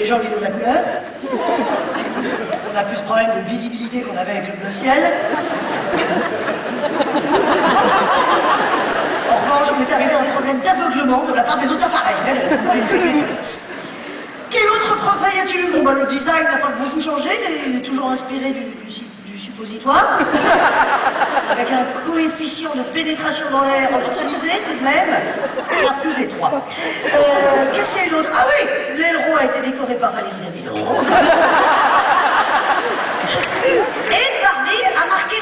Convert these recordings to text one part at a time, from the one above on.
les gens qui donnent la couleur. On a plus de problème de visibilité qu'on avait avec le bleu ciel. En revanche, on est arrivé à un problème d'aveuglement de la part des autres appareils. Quel autre progrès y a-t-il? Bon, bah, le design n'a pas beaucoup changé, il est toujours inspiré du suppositoire, avec un coefficient de pénétration dans l'air optimisé tout de même, à plus étroit. Qu'est-ce qu'il y a d'autre? Ah oui, l'aileron a été décoré par Valérie Damido. Et Barbie a marqué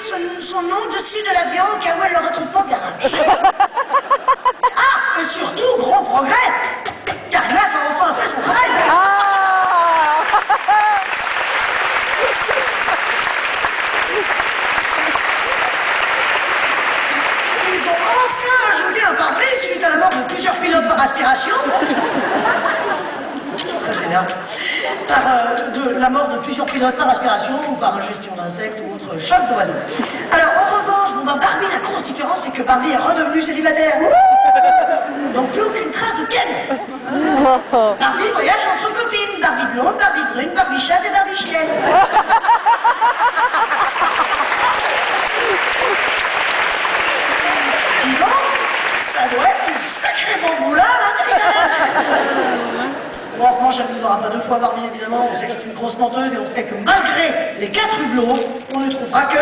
son nom dessus de l'avion au cas où elle ne le retrouve pas au garage. Ah, et surtout, gros progrès, Carglass a enfin fait son travail. Ils ont enfin ajouté un pare-brise suite à la mort de plusieurs pilotes par aspiration. Très génial. De la mort de plusieurs pilotes par aspiration ou par ingestion d'insectes ou autre choc d'oiseaux. Alors, en revanche, bon, bah, Barbie, la grosse différence, c'est que Barbie est redevenue célibataire. Donc, plus aucune trace de Ken. Barbie voyage entre copines. Barbie blonde, Barbie brune, Barbie chatte et Barbie chienne. Dis donc, ça doit être une sacrée bamboula, hein. Bon, en revanche, elle ne nous aura pas deux fois Barbie, évidemment. On sait que c'est une grosse menteuse et on sait que malgré les 4 hublots, on ne trouvera que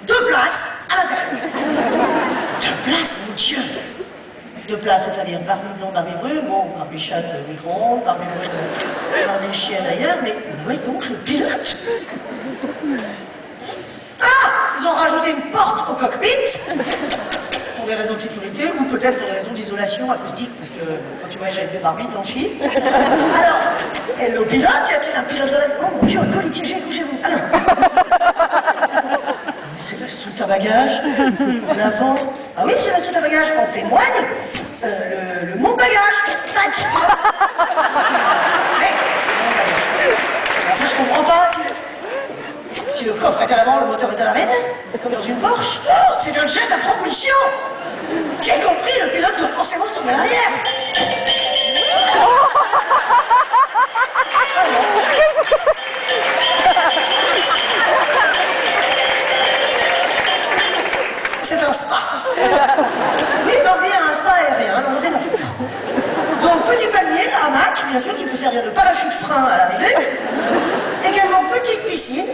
2 places à l'intérieur. 2 places, mon Dieu. 2 places, c'est-à-dire Barbie blonde, Barbie brune, bon, Barbie chatte, micro-ondes, Barbie brune, Barbie chienne ailleurs, mais où est donc le pilote? Ah, ils ont rajouté une porte au cockpit. Pour des raisons de sécurité, ou peut-être pour des raisons d'isolation acoustique, parce que quand tu voyages avec des Barbies, t'en chies. Alors, hello pilote, y a-t-il un pilote de la... Oh mon Dieu, un colis piégé, couchez-vous. Alors... C'est la soute à bagages, l'avant... Ah oui, c'est la soute à bagages, en témoigne, le monte-bagages. Tac. Après, je comprends pas. Si le coffre est à l'avant, le moteur est à l'arrière, comme dans une Porsche. Oh, c'est un jet à propulsion. J'ai compris, le pilote doit forcément se tourner à l'arrière. C'est un spa. Oui, Barbie a un spa aérien, on est là. Donc, petit panier, hamac, bien sûr, qui peut servir de parachute frein à l'arrivée. Également, petite piscine,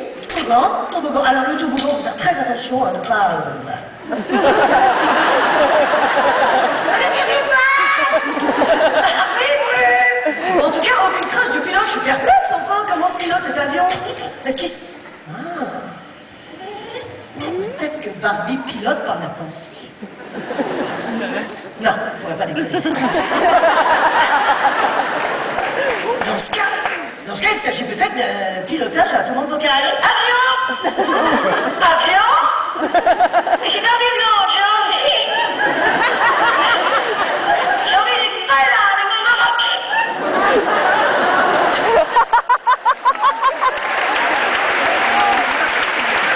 toboggan. Alors, le toboggan, faut faire très attention à ne pas... En tout cas, aucune trace du pilote. Je suis perplexe, enfin, comment se pilote cet avion? Est-ce qu'il... Ah. Peut-être que Barbie pilote par la pensée. Non, on ne pourrait pas déconner. Dans ce cas, il s'agit peut-être de pilotage à tout le monde vocal. Avion! Avion! J'ai Barbie blanche, hein?